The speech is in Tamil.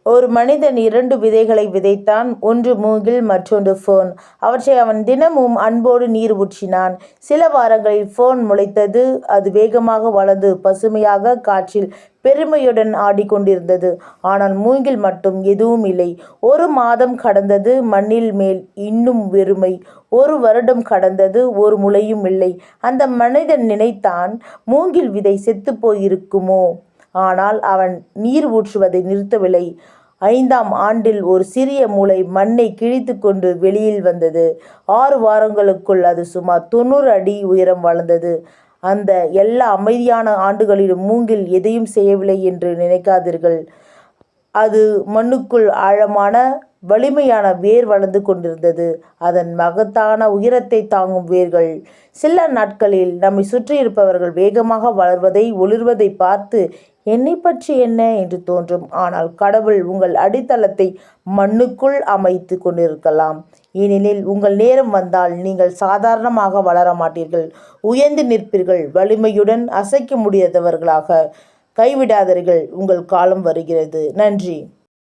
ஒரு மனிதன் 2 விதைகளை விதைத்தான். ஒன்று மூங்கில், மற்றொன்று ஃபேர்ன். அவற்றை அவன் தினமும் அன்போடு நீர் ஊற்றினான். சில வாரங்களில் ஃபேர்ன் முளைத்தது. அது வேகமாக வளர்ந்து பசுமையாக காற்றில் பெருமையுடன் ஆடிக்கொண்டிருந்தது. ஆனால் மூங்கில் மட்டும் எதுவும் இல்லை. 1 மாதம் கடந்தது. மண்ணில் மேல் இன்னும் வெறுமை. 1 வருடம் கடந்தது. ஒரு முளையும் இல்லை. அந்த மனிதன் நினைத்தான், மூங்கில் விதை செத்துப் போயிருக்குமோ? ஆனால் அவன் நீர் ஊற்றுவதை நிறுத்தவில்லை. 5ஆம் ஆண்டில் ஒரு சிறிய முளை மண்ணை கிழித்து கொண்டு வெளியில் வந்தது. 6 வாரங்களுக்குள் அது சுமார் 90 அடி உயரம் வளர்ந்தது. அந்த எல்லா அமைதியான ஆண்டுகளிலும் மூங்கில் எதையும் செய்யவில்லை என்று நினைக்காதீர்கள். அது மண்ணுக்குள் ஆழமான வலிமையான வேர் வளர்ந்து கொண்டிருந்தது. அதன் மகத்தான உயரத்தை தாங்கும் வேர்கள். சில நாட்களில் நம்மை சுற்றியிருப்பவர்கள் வேகமாக வளர்வதை ஒளிர்வதை பார்த்து என்னை பற்றி என்ன என்று தோன்றும். ஆனால் கடவுள் உங்கள் அடித்தளத்தை மண்ணுக்குள் அமைத்து கொண்டிருக்கலாம். ஏனெனில் உங்கள் நேரம் வந்தால் நீங்கள் சாதாரணமாக வளர மாட்டீர்கள். உயர்ந்து நிற்பீர்கள். வலிமையுடன், அசைக்க முடியாதவர்களாக. கைவிடாதீர்கள். உங்கள் காலம் வருகிறது. நன்றி.